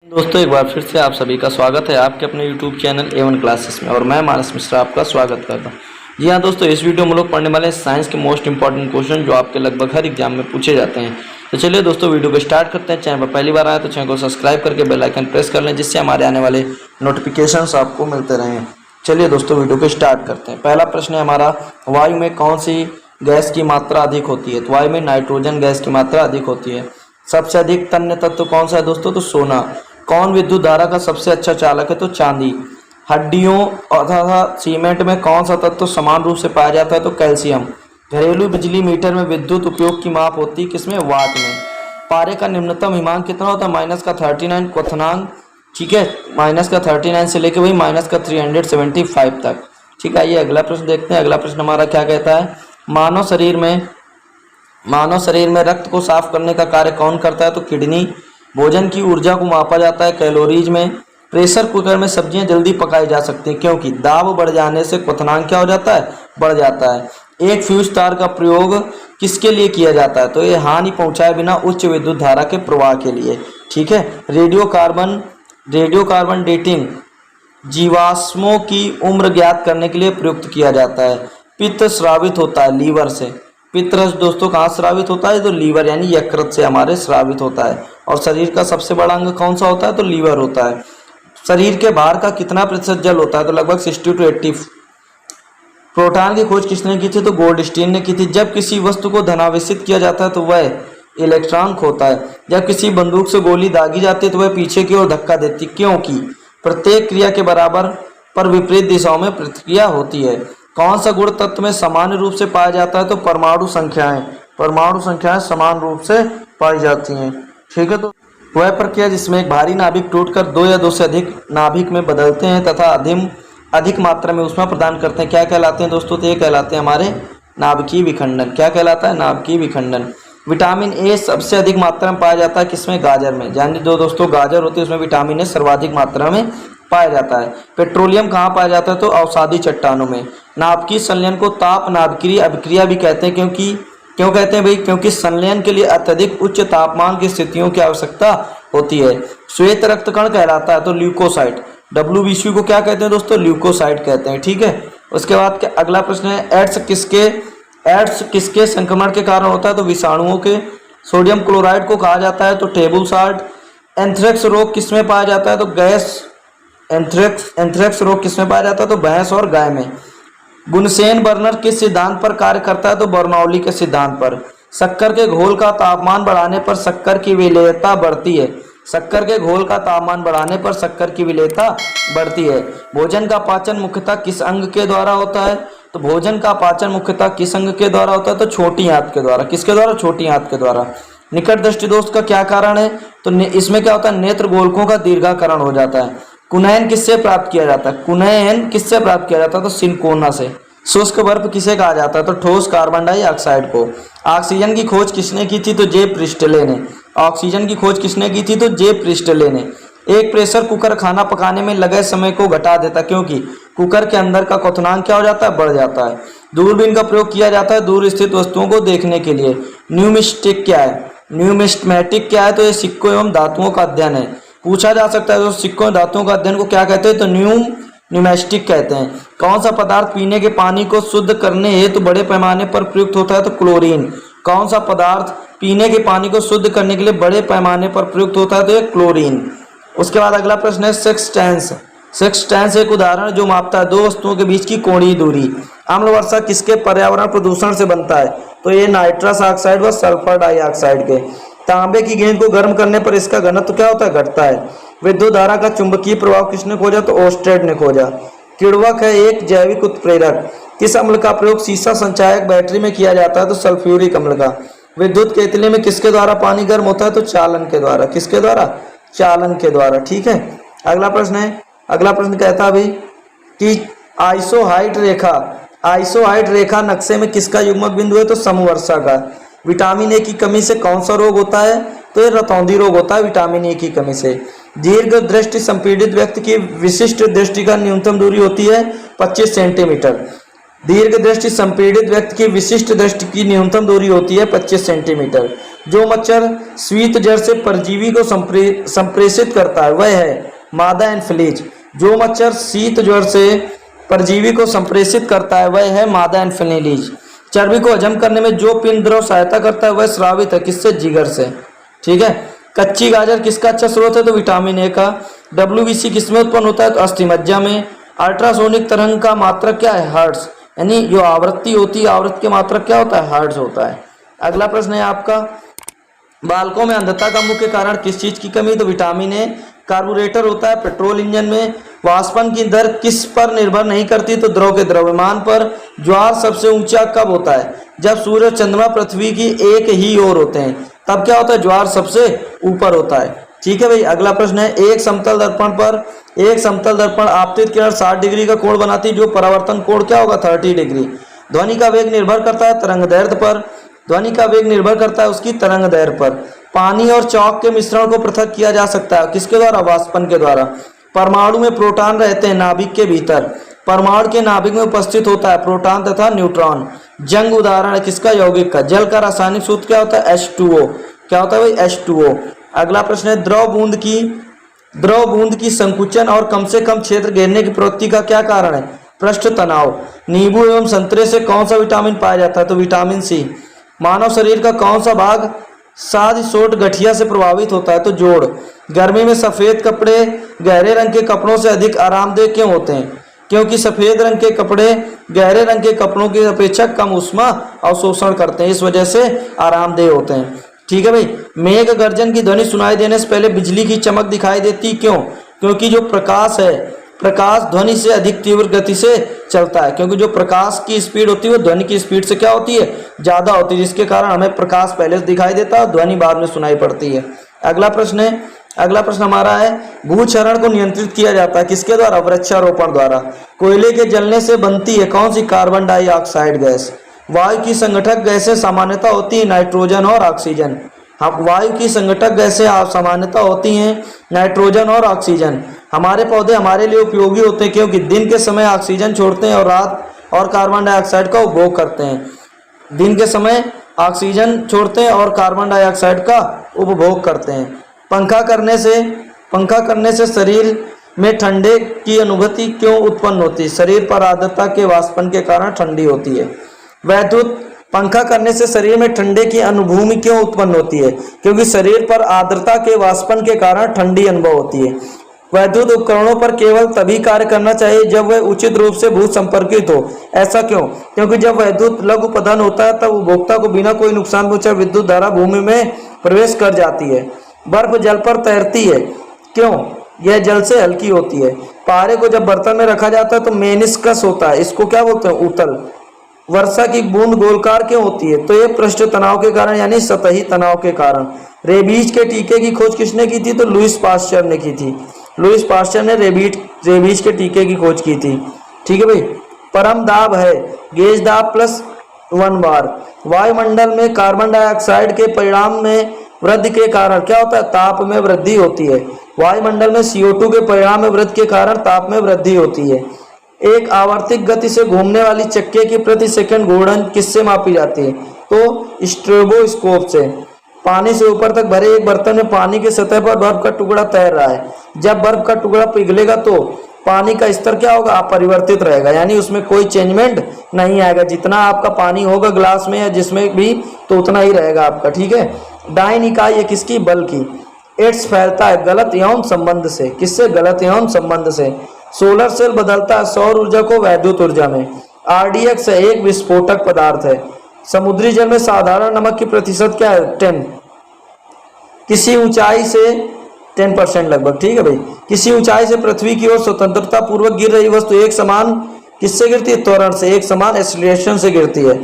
दोस्तों एक बार फिर से आप सभी का स्वागत है आपके अपने YouTube चैनल A1 क्लासेस में और मैं मानस मिश्रा आपका स्वागत करता हूं। जी हाँ दोस्तों, इस वीडियो में लोग पढ़ने वाले हैं साइंस के मोस्ट इंपॉर्टेंट क्वेश्चन जो आपके लगभग हर एग्जाम में पूछे जाते हैं। तो चलिए दोस्तों वीडियो को स्टार्ट करते हैं। चैनल पर पहली बार आए तो चैनल को सब्सक्राइब करके बेल आइकन प्रेस कर लें जिससे हमारे आने वाले नोटिफिकेशंस आपको मिलते रहें। चलिए दोस्तों वीडियो को स्टार्ट करते हैं। पहला प्रश्न है हमारा, वायु में कौन सी गैस की मात्रा अधिक होती है? तो वायु में नाइट्रोजन गैस की मात्रा अधिक होती है। सबसे अधिक तन्य तत्व कौन सा है दोस्तों? तो सोना। कौन विद्युत धारा का सबसे अच्छा चालक है? तो चांदी। हड्डियों तथा सीमेंट में कौन सा तत्व समान रूप से पाया जाता है? तो कैल्शियम। घरेलू बिजली मीटर में विद्युत उपयोग की माप होती है किसमें? वाट में। पारे का निम्नतम हिमांक कितना होता है? -39 क्वथनांक। ठीक है, -39 से लेके वही -375 तक। ठीक है, आइए अगला प्रश्न देखते हैं। अगला प्रश्न हमारा क्या कहता है? मानव शरीर में रक्त को साफ करने का कार्य कौन करता है? तो किडनी। भोजन की ऊर्जा को मापा जाता है कैलोरीज में। प्रेशर कुकर में सब्जियां जल्दी पकाई जा सकती हैं क्योंकि दाब बढ़ जाने से क्वथनांक क्या हो जाता है? बढ़ जाता है। एक फ्यूज तार का प्रयोग किसके लिए किया जाता है? तो ये हानि पहुंचाए बिना उच्च विद्युत धारा के प्रवाह के लिए। ठीक है। रेडियो कार्बन डेटिंग जीवाश्मों की उम्र ज्ञात करने के लिए प्रयुक्त किया जाता है। पित्त स्रावित होता है लीवर से। पित्तरस दोस्तों कहाँ स्रावित होता है? तो लीवर यानी यकृत से हमारे स्रावित होता है। और शरीर का सबसे बड़ा अंग कौन सा होता है? तो लीवर होता है। शरीर के बाहर का कितना प्रतिशत जल होता है? तो लगभग 60 to 80। प्रोटॉन की खोज किसने की थी? तो गोल्डस्टीन ने की थी। जब किसी वस्तु को धनावेशित किया जाता है तो वह इलेक्ट्रॉन खोता है। जब किसी बंदूक से गोली दागी जाती है तो वह पीछे की ओर धक्का देती है क्योंकि प्रत्येक क्रिया के बराबर पर विपरीत दिशाओं में प्रतिक्रिया होती है। कौन सा गुण तत्व में सामान्य रूप से पाया जाता है? तो परमाणु संख्याएं समान रूप से पाई जाती हैं। ठीक है, तो वह प्रक्रिया जिसमें एक भारी नाभिक टूटकर दो या दो से अधिक नाभिक में बदलते हैं तथा अधिक मात्रा में ऊष्मा प्रदान करते हैं क्या कहलाते हैं दोस्तों? तो ये कहलाते हैं हमारे नाभिकीय विखंडन। क्या कहलाता है? नाभिकीय विखंडन। विटामिन ए सबसे अधिक मात्रा में पाया जाता है किसमें? गाजर में। यानी जो दोस्तों गाजर होती है उसमें विटामिन ए सर्वाधिक मात्रा में पाया जाता है। पेट्रोलियम कहाँ पाया जाता है? तो अवसादी चट्टानों में। नाभिकीय संलयन को ताप नाभिकीय अभिक्रिया भी कहते हैं क्यों कहते हैं भाई? क्योंकि संलयन के लिए अत्यधिक उच्च तापमान की स्थितियों की आवश्यकता होती है। श्वेत रक्त कण कहलाता है तो ल्यूकोसाइट। WBC को क्या कहते हैं दोस्तों? ल्यूकोसाइट कहते हैं। ठीक है, उसके बाद अगला प्रश्न है, एड्स किसके संक्रमण के कारण होता है? तो विषाणुओं के। सोडियम क्लोराइड को कहा जाता है तो टेबल साल्ट। एंथ्रेक्स रोग किसमें पाया जाता है? तो एंथ्रेक्स रोग किसमें पाया जाता है? तो भैंस और गाय में। गुनसेन बर्नर किस सिद्धांत पर कार्य करता है? तो बर्नौली के सिद्धांत पर। शक्कर के घोल का तापमान बढ़ाने पर शक्कर की विलेयता बढ़ती है। शक्कर के घोल का तापमान बढ़ाने पर शक्कर की विलेयता बढ़ती है। भोजन का पाचन मुख्यतः किस अंग के द्वारा होता है? तो भोजन का पाचन मुख्यतः किस अंग के द्वारा होता है? तो छोटी आंत के द्वारा। किसके द्वारा? छोटी आंत के द्वारा। निकट दृष्टि दोष का क्या कारण है? तो इसमें क्या होता है? नेत्र गोलकों का दीर्घाकरण हो जाता है। कुनैन किससे प्राप्त किया जाता है? तो सिनकोना से। शुष्क बर्फ किसे कहा जाता है? तो ठोस कार्बन डाइऑक्साइड को। ऑक्सीजन की खोज किसने की थी? तो जे प्रिस्टले ने। एक प्रेशर कुकर खाना पकाने में लगे समय को घटा देता क्योंकि कुकर के अंदर का क्वथनांक क्या हो जाता है? बढ़ जाता है। दूरबीन का प्रयोग किया जाता है दूर स्थित वस्तुओं को देखने के लिए। न्यूमिस्टिक क्या है? न्यूमिस्टमैटिक क्या है? तो ये सिक्कों एवं धातुओं का अध्ययन है। पूछा जा सकता है तो सिक्कों धातुओं का अध्ययन को क्या कहते हैं? तो न्यूमेस्टिक कहते हैं। कौन सा पदार्थ पीने के पानी को शुद्ध करने हेतु बड़े पैमाने पर प्रयुक्त होता है? तो क्लोरीन। कौन सा पदार्थ पीने के पानी को शुद्ध करने के लिए बड़े पैमाने पर प्रयुक्त होता है? तो ये क्लोरीन। उसके बाद अगला प्रश्न है, सेक्सटेंस एक उदाहरण जो मापता है दो वस्तुओं के बीच की कोणीय दूरी। अम्ल वर्षा किसके पर्यावरण प्रदूषण से बनता है? तो ये नाइट्रस ऑक्साइड व सल्फर डाइऑक्साइड के। तांबे की गेंद को गर्म करने पर इसका घनत्व क्या होता है? घटता है। विद्युत धारा का चुंबकीय प्रभाव किसने खोजा? तो ओस्टेड ने खोजा। किण्वक है एक जैविक उत्प्रेरक। किस अम्ल का प्रयोग सीसा संचायक बैटरी में किया जाता है? तो सल्फ्यूरिक अम्ल का। विद्युत केतली में किसके द्वारा पानी गर्म होता है? तो चालन के द्वारा। किसके द्वारा? चालन के द्वारा। ठीक है, अगला प्रश्न कहता है भाई कि आइसोहाइड रेखा नक्शे में किसका युग्मक बिंदु है? तो समवर्षा का। विटामिन ए की कमी से कौन सा रोग होता है? तो ये रतौंधी रोग होता है विटामिन ए की कमी से। दीर्घ दृष्टि संपीड़ित व्यक्ति की विशिष्ट दृष्टि का न्यूनतम दूरी होती है 25 सेंटीमीटर। दीर्घ दृष्टि संपीड़ित व्यक्ति की विशिष्ट दृष्टि की न्यूनतम दूरी होती है 25 सेंटीमीटर। जो मच्छर शीत जड़ से परजीवी को संप्रेषित करता है वह है मादा एनफ्लीज। जो मच्छर शीत ज्वर से परजीवी को संप्रेषित करता है वह है मादा एनफ्लीज। चर्बी को हजम करने में जो पिंड द्रव सहायता करता है वह स्रावित है, किससे? जिगर से। ठीक है। कच्ची गाजर किसका अच्छा स्रोत है? तो विटामिन ए का। WBC किसमें उत्पन्न होता है? तो अस्थिमज्जा में। अल्ट्रासोनिक तरंग का मात्रक क्या है? हर्ट्ज। यानी जो आवृत्ति होती है, आवृत्ति की मात्रक क्या होता है? हर्ट्ज होता है। अगला प्रश्न है आपका, बालकों में अंधता का मुख्य कारण किस चीज की कमी? तो विटामिन ए। कार्बोरेटर होता है पेट्रोल इंजन में। वाष्पन की दर किस पर निर्भर नहीं करती? तो द्रव के द्रव्यमान पर। ज्वार सबसे ऊंचा कब होता है? जब सूर्य चंद्रमा पृथ्वी की एक ही ओर होते हैं, तब क्या होता है? ज्वार सबसे ऊपर होता है। ठीक है भाई। अगला प्रश्न है, एक समतल दर्पण आपतित किरण 60 डिग्री का कोण बनाती है, जो परावर्तन कोण क्या होगा? 30 डिग्री। ध्वनि का वेग निर्भर करता है तरंग दैर्ध्य पर। ध्वनि का वेग निर्भर करता है उसकी तरंग दैर्ध्य पर। पानी और चौक के मिश्रण को पृथक किया जा सकता है, किसके द्वारा? वाष्पन के द्वारा। परमाणु में प्रोटॉन रहते हैं नाभिक के भीतर। परमाणु के नाभिक में उपस्थित होता है प्रोटॉन तथा न्यूट्रॉन। जंग उदाहरण है किसका? यौगिक का। जल का रासायनिक सूत्र क्या होता है? H2O। क्या होता है भाई? H2O। अगला प्रश्न है, द्रव बूंद की संकुचन और कम से कम क्षेत्र घेरने की प्रवृत्ति का क्या कारण है? पृष्ठ तनाव। नींबू एवं संतरे से कौन सा विटामिन पाया जाता है? तो विटामिन सी। मानव शरीर का कौन सा भाग साध सोट गठिया से प्रभावित होता है? तो जोड़। गर्मी में सफेद कपड़े गहरे रंग के कपड़ों से अधिक आरामदेह क्यों होते हैं? क्योंकि सफेद रंग के कपड़े गहरे रंग के कपड़ों की अपेक्षा कम ऊष्मा अवशोषण करते हैं, इस वजह से आरामदेह होते हैं। ठीक है भाई। मेघ गर्जन की ध्वनि सुनाई देने से पहले बिजली की चमक दिखाई देती क्यों? क्योंकि जो प्रकाश है, प्रकाश ध्वनि से अधिक तीव्र गति से चलता है, क्योंकि जो प्रकाश की स्पीड होती है वो ध्वनि की स्पीड से क्या होती है? ज्यादा होती है, जिसके कारण हमें प्रकाश पहले से दिखाई देता है और ध्वनि बाद में सुनाई पड़ती है। अगला प्रश्न हमारा है, भूक्षरण को नियंत्रित किया जाता है किसके द्वारा? वृक्षारोपण द्वारा। कोयले के जलने से बनती है कौन सी? Carbon dioxide gas. वायु की संगठक गैसें सामान्यतः होती है नाइट्रोजन और ऑक्सीजन। वायु की संगठक गैसें सामान्यतः होती हैं नाइट्रोजन और ऑक्सीजन। हमारे पौधे हमारे लिए उपयोगी होते हैं क्योंकि दिन के समय ऑक्सीजन छोड़ते हैं और रात और कार्बन डाइऑक्साइड का उपभोग करते हैं। दिन के समय ऑक्सीजन छोड़ते हैं और कार्बन डाइऑक्साइड का उपभोग करते हैं। पंखा करने से शरीर में ठंडे की अनुभूति क्यों उत्पन्न होती है? शरीर पर आर्द्रता के वाष्पन के कारण ठंडी होती है। पंखा करने से शरीर में ठंडे की अनुभूति क्यों उत्पन्न होती है? क्योंकि शरीर पर आर्द्रता के वाष्पन के कारण ठंडी अनुभव होती है। वैद्युत उपकरणों पर केवल तभी कार्य करना चाहिए जब वह उचित रूप से भू संपर्कित हो। ऐसा क्यों? क्योंकि जब वैद्युत लघु पतन होता है तब उपभोक्ता को बिना कोई नुकसान पहुंचाए विद्युत धारा भूमि में प्रवेश कर जाती है। बर्फ जल पर तैरती है क्यों? यह जल से हल्की होती है। पारे को जब बर्तन में रखा जाता है तो मेनिस्कस होता है, इसको क्या बोलते हैं? उतल। वर्षा की बूंद गोलकार क्यों होती है? तो ये पृष्ठ तनाव के कारण यानी सतही तनाव के कारण। रेबीज के टीके की खोज किसने की थी? तो लुईस पास्चर ने की थी। लुईस पास्चर ने रेबीज के टीके की खोज की थी। ठीक है भाई। परम दाब है गेज दाब प्लस 1 बार। वायुमंडल में कार्बन डाइऑक्साइड के परिणाम में वृद्धि के कारण क्या होता है? ताप में वृद्धि होती है। वायुमंडल में CO2 के परिणाम में वृद्धि के कारण ताप में वृद्धि होती है। एक आवर्तिक गति से घूमने वाली चक्के की प्रति सेकंड घूर्णन किससे मापी जाती है? तो स्ट्रोबोस्कोप से। पानी से ऊपर तक भरे एक बर्तन में पानी की सतह पर बर्फ का टुकड़ा तैर रहा है। जब बर्फ का टुकड़ा पिघलेगा तो पानी का स्तर क्या होगा? अपरिवर्तित रहेगा, यानी उसमें कोई चेंजमेंट नहीं आएगा। जितना आपका पानी होगा ग्लास में या जिसमें भी तो उतना ही रहेगा आपका। ठीक है। डाइन इकाई है किसकी? बल की। एड्स फैलता है गलत यौन संबंध से। किससे? गलत यौन संबंध से। सोलर सेल बदलता है सौर ऊर्जा को वैद्युत ऊर्जा में। RDX एक विस्फोटक पदार्थ है। समुद्री जल में साधारण नमक की प्रतिशत क्या है? 10। किसी ऊंचाई से 10% लगभग। ठीक है भाई। किसी ऊंचाई से पृथ्वी की ओर स्वतंत्रता पूर्वक गिर रही वस्तु एक समान किससे गिरती है? त्वरण से, एक समान एक्सीलरेशन से गिरती है।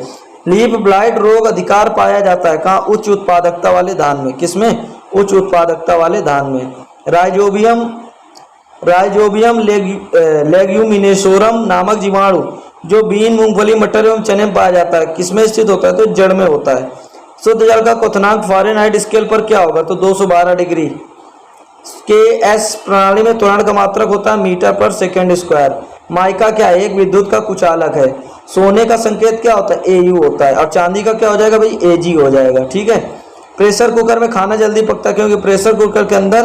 लीफ ब्लाइट रोग अधिकार पाया जाता है कहाँ? उच्च उत्पादकता वाले धान में। किसमें? उच्च उत्पादकता वाले धान में। राइजोबियम लेग्यूमिनेसोरम नामक जीवाणु जो बीन, मूंगफली, मटर एवं चने में पाया जाता है किसमें स्थित होता है? तो जड़ में होता है। शुद्ध जल का क्वथनांक फ़ारेनहाइट स्केल पर क्या होगा? तो 212 डिग्री। KS प्रणाली में त्वरण का मात्रक होता है मीटर पर सेकेंड स्क्वायर। माइका क्या है? एक विद्युत का कुचालक है। सोने का संकेत क्या होता है? AU होता है। और चांदी का क्या हो जाएगा भाई? AG हो जाएगा। ठीक है। प्रेशर कुकर में खाना जल्दी पकता है क्योंकि प्रेशर कुकर के अंदर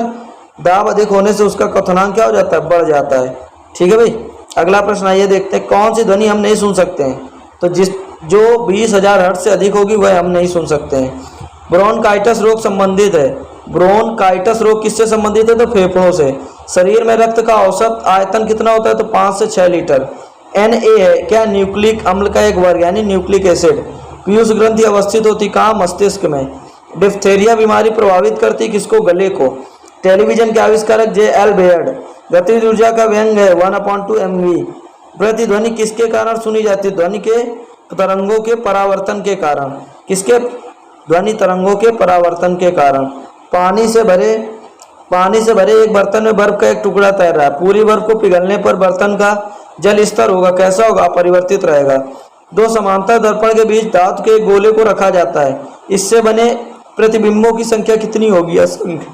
दाब अधिक होने से उसका क्वथनांक क्या हो जाता है, बढ़ जाता है। ठीक है भाई। अगला प्रश्न आइए देखते हैं, कौन सी ध्वनि हम नहीं सुन सकते हैं? तो जो 20,000 हर्ट्ज से अधिक होगी वह हम नहीं सुन सकते हैं। ब्रोंकाइटिस रोग संबंधित है। ब्रोंकाइटिस रोग किससे संबंधित है? तो फेफड़ों से। शरीर में रक्त का औसत आयतन कितना होता है? तो 5 से 6 लीटर। Na है क्या? न्यूक्लिक अम्ल का एक वर्ग यानी न्यूक्लिक एसिड। पीयूष ग्रंथि अवस्थित होती कहाँ? मस्तिष्क में। डिप्थेरिया बीमारी प्रभावित करती किसको? गले को। टेलीविजन के आविष्कारक J.L. बेयर्ड। गतिज ऊर्जा का व्यंग है 1/2 mv। प्रतिध्वनि किसके कारण सुनी जाती है? ध्वनि के तरंगों के परावर्तन के कारण। किसके? ध्वनि तरंगों के परावर्तन के कारण। पानी से भरे एक बर्तन में बर्फ का एक टुकड़ा तैर रहा है। पूरी बर्फ को पिघलने पर बर्तन का जल स्तर होगा, कैसा होगा? अपरिवर्तित रहेगा। दो समांतर दर्पण के बीच धातु के एक गोले को रखा जाता है, इससे बने प्रतिबिंबों की संख्या कितनी होगी? असंख्य।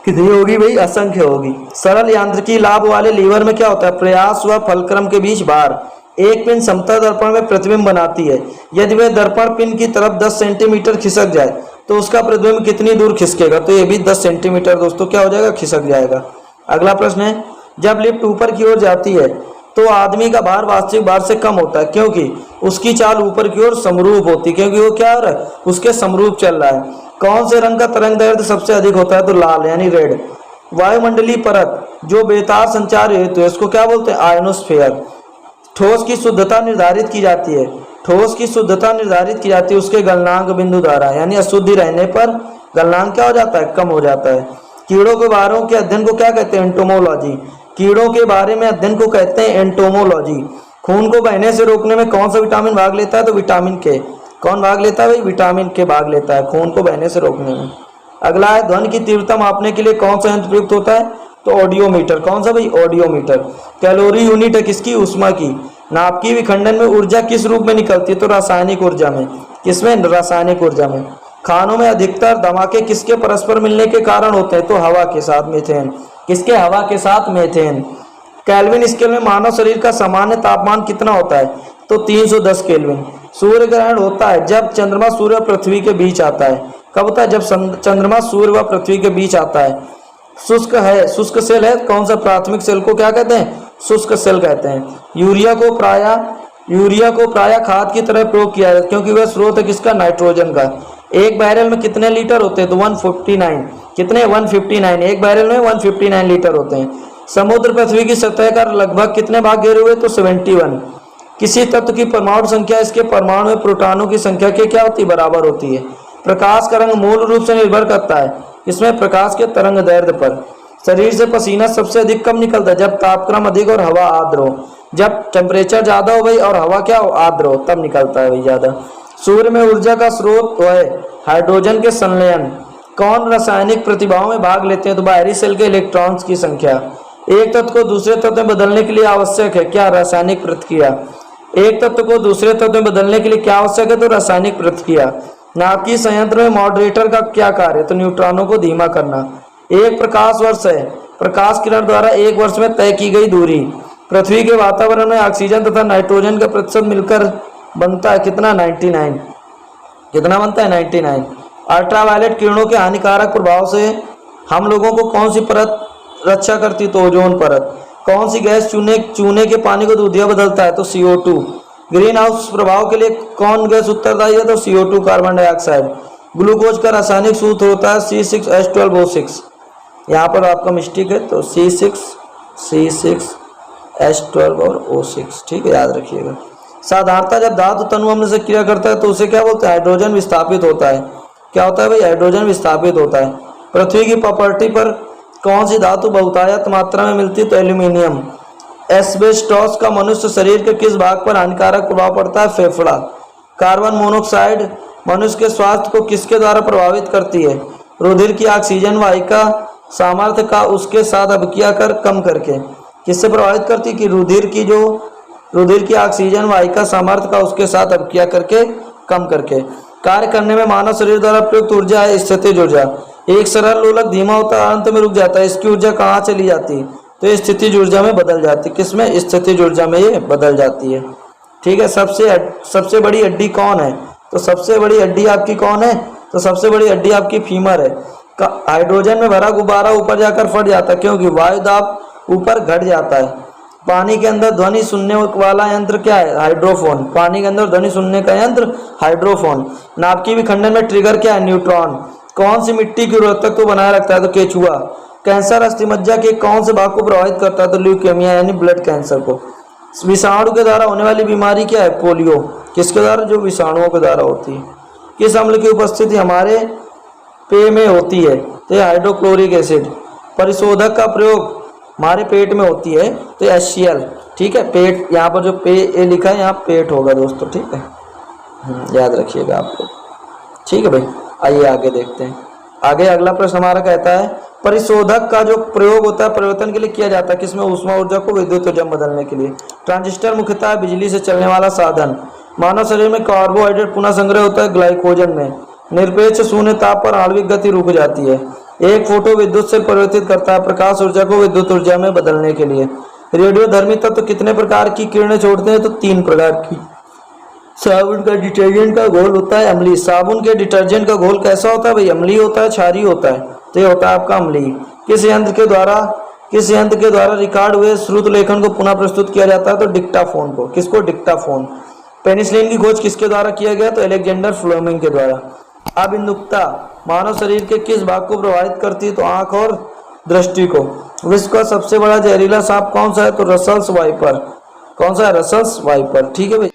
कितनी होगी भाई? असंख्य होगी। सरल यांत्रिकी लाभ वाले लीवर में क्या होता है? प्रयास व फलक्रम के बीच भार। एक पिन समतल दर्पण में प्रतिबिंब बनाती है। यदि वह दर्पण पिन की तरफ 10 सेंटीमीटर खिसक जाए तो उसका प्रतिबिंब कितनी दूर खिसकेगा? तो ये भी 10 सेंटीमीटर दोस्तों क्या हो जाएगा? खिसक जाएगा। अगला प्रश्न है, जब लिफ्ट ऊपर की ओर जाती है तो आदमी का भार वास्तविक भार से कम होता है क्योंकि उसकी चाल ऊपर की ओर समरूप होती है, क्योंकि वो क्या हो रहा है? उसके समरूप चल रहा है। कौन से रंग का तरंग दैर्ध्य सबसे अधिक होता है? तो लाल यानी रेड। वायुमंडलीय परत जो बेतार संचार हेतु है इसको क्या बोलते हैं? आयनोस्फीयर। ठोस की शुद्धता निर्धारित की जाती है। ठोस की शुद्धता निर्धारित की जाती है उसके गलनांक बिंदु द्वारा, यानी अशुद्धि रहने पर गलनांक क्या हो जाता है? कम हो जाता है। कीड़ों के बारे के अध्ययन को क्या कहते हैं? एंटोमोलॉजी। कीड़ों के बारे में अध्ययन को कहते हैं एंटोमोलॉजी। खून को बहने से रोकने में कौन सा विटामिन भाग लेता है? तो विटामिन के। कौन भाग लेता है भाई? विटामिन के भाग लेता है खून को बहने से रोकने में। अगला है, ध्वनि की तीव्रता मापने के लिए कौन सा यंत्र प्रयुक्त होता है? तो ऑडियोमीटर। कौन सा भाई? ऑडियोमीटर। कैलोरी यूनिट है किसकी? ऊष्मा की। नाभिकीय विखंडन में ऊर्जा किस रूप में निकलती है? तो रासायनिक ऊर्जा में। किसमें? रासायनिक ऊर्जा में। खानों में अधिकतर धमाके किसके परस्पर मिलने के कारण होते हैं? तो हवा के साथ मीथेन। किसके? हवा के साथ मीथेन। केल्विन स्केल में मानव शरीर का सामान्य तापमान कितना होता है? तो 310 केल्विन। सूर्य ग्रहण होता है जब चंद्रमा सूर्य और पृथ्वी के बीच आता है। कब होता है? जब चंद्रमा सूर्य व पृथ्वी के बीच आता है। शुष्क है, शुष्क सेल है कौन सा? प्राथमिक सेल को क्या कहते हैं? शुष्क सेल कहते हैं। यूरिया को प्रायः खाद की तरह प्रयोग किया जाता है क्योंकि वह स्रोत है किसका? नाइट्रोजन का। एक बैरल में कितने लीटर होते हैं? तो 159। कितने? 159। एक बैरल में 159 लीटर होते हैं। समुद्र पृथ्वी की सतह का लगभग कितने भाग घेरे हुए? तो 71। किसी तत्व की परमाणु संख्या इसके परमाणु में प्रोटॉनों की संख्या के क्या होती है? बराबर होती है। प्रकाश का रंग मूल रूप से निर्भर करता है इसमें? प्रकाश के तरंग दैर्ध्य पर। शरीर से पसीना सबसे अधिक कब निकलता है? जब तापक्रम अधिक और हवा आर्द्र हो। जब टेम्परेचर ज्यादा हो भाई और हवा क्या हो? आर्द्र हो, तब निकलता है भाई ज्यादा। सूर्य में ऊर्जा का स्रोत है हाइड्रोजन के संलयन। कौन रासायनिक प्रतिभाओं में भाग लेते हैं? तो बाहरी सेल के इलेक्ट्रॉन्स की संख्या। एक तत्व को दूसरे तत्व में बदलने के लिए आवश्यक है क्या? रासायनिक प्रतिक्रिया। एक तत्व को दूसरे तत्व में बदलने के लिए क्या आवश्यक है? तो रासायनिक प्रतिक्रिया। नाभिकीय संयंत्र में मॉडरेटर का क्या कार्य? तो न्यूट्रॉनों को धीमा करना। एक प्रकाश वर्ष है प्रकाश किरण द्वारा एक वर्ष में तय की गई दूरी। पृथ्वी के वातावरण में ऑक्सीजन तथा नाइट्रोजन का प्रतिशत मिलकर बनता है कितना? 99। कितना बनता है? 99। अल्ट्रावायलेट किरणों के हानिकारक प्रभाव से हम लोगों को कौन सी परत रक्षा करती? तो ओजोन परत। कौन सी गैस चूने के पानी को दूधिया बदलता है? तो CO2। ग्रीन हाउस प्रभाव के लिए कौन गैस उत्तरदायी है? तो CO2 कार्बन डाइऑक्साइड। ग्लूकोज का रासायनिक सूत्र होता है C6H12O6। यहाँ पर आपका मिस्टेक है तो C6H12 और O6। ठीक है, याद रखिएगा। साधारणतः जब धातु तनु अम्ल से क्रिया करता है तो उसे क्या बोलते हैं? हाइड्रोजन विस्थापित होता है। क्या होता है भाई? हाइड्रोजन विस्थापित होता है। पृथ्वी की प्रॉपर्टी पर कौन सी धातु बहुतायत मात्रा में मिलती है? तो एल्यूमिनियम। एस्बेस्टॉस का मनुष्य शरीर के किस भाग पर हानिकारक प्रभाव पड़ता है? फेफड़ा। कार्बन मोनोऑक्साइड मनुष्य के स्वास्थ्य को किसके द्वारा प्रभावित करती है? रुधिर की ऑक्सीजन वाहिका सामर्थ्य का उसके साथ अभिक्रिया कर कम करके। किससे प्रभावित करती है? कि रुधिर की ऑक्सीजन वाहिका सामर्थ्य का उसके साथ अभिक्रिया करके कम करके। कार्य करने में मानव शरीर द्वारा प्रयुक्त ऊर्जा है स्थितिज ऊर्जा। एक सरल लोलक धीमा होता है, अंत में रुक जाता है, इसकी ऊर्जा कहाँ चली जाती है? तो ये स्थितिज ऊर्जा में बदल जाती है। किसमें? स्थितिज ऊर्जा में ये बदल जाती है। ठीक है। सबसे बड़ी हड्डी कौन है? तो सबसे बड़ी हड्डी आपकी कौन है? तो सबसे बड़ी हड्डी आपकी फीमर है। हाइड्रोजन में भरा गुब्बारा ऊपर जाकर फट जाता है क्योंकि वायु दाब ऊपर घट जाता है। पानी के अंदर ध्वनि सुनने वाला यंत्र क्या है? हाइड्रोफोन। पानी के अंदर ध्वनि सुनने का यंत्र हाइड्रोफोन। नाभिकीय विखंडन में ट्रिगर क्या है? न्यूट्रॉन। कौन सी मिट्टी की उर्वरकता को बनाए रखता है? तो केचुआ। कैंसर अस्थिमज्जा के कौन से भाग को प्रभावित करता है? तो ल्यूकेमिया यानी ब्लड कैंसर को। विषाणु के द्वारा होने वाली बीमारी क्या है? पोलियो। किसके द्वारा? जो विषाणुओं के द्वारा होती है। किस अम्ल की उपस्थिति हमारे पेय में होती है? तो हाइड्रोक्लोरिक एसिड। परिशोधक का प्रयोग हमारे पेट में होती है तो HCl। ठीक है, पेट, यहाँ पर जो पे लिखा है यहाँ पेट होगा दोस्तों। ठीक है, याद रखिएगा आप लोग। ठीक है भाई, आइए आगे देखते हैं। आगे अगला प्रश्न हमारा कहता है परिशोधक का जो प्रयोग होता है परिवर्तन के लिए किया जाता है किसमें? ऊष्मा ऊर्जा को विद्युत ऊर्जा में बदलने के लिए। ट्रांजिस्टर मुख्यतः बिजली से चलने वाला साधन। मानव शरीर में कार्बोहाइड्रेट पुनः संग्रह होता है ग्लाइकोजन में। निरपेक्ष शून्य ताप पर आणविक गति रुक जाती है। एक फोटो विद्युत से परिवर्तित करता है प्रकाश ऊर्जा को विद्युत ऊर्जा में बदलने के लिए। रेडियोधर्मी तत्व कितने प्रकार की किरणें छोड़ते हैं? तो 3 प्रकार की। साबुन का डिटर्जेंट का घोल होता है अम्लीय। साबुन के डिटर्जेंट का घोल कैसा होता है भाई? अम्लीय होता है, क्षारीय होता है। तो ये होता है आपका अम्लीय। किस यंत्र के द्वारा रिकॉर्ड हुए श्रुत लेखन को पुनः प्रस्तुत किया जाता है? तो डिक्टाफोन को। किसको? डिक्टाफोन। पेनिसिलिन की खोज किसके द्वारा किया गया? तो अलेक्जेंडर फ्लेमिंग के द्वारा। अबिंदुकता मानव शरीर के किस भाग को प्रभावित करती है? तो आंख और दृष्टि को। विश्व का सबसे बड़ा जहरीला सांप कौन सा है? तो रसल्स वाइपर। कौन सा है? Russell's wiper. ठीक है भाई।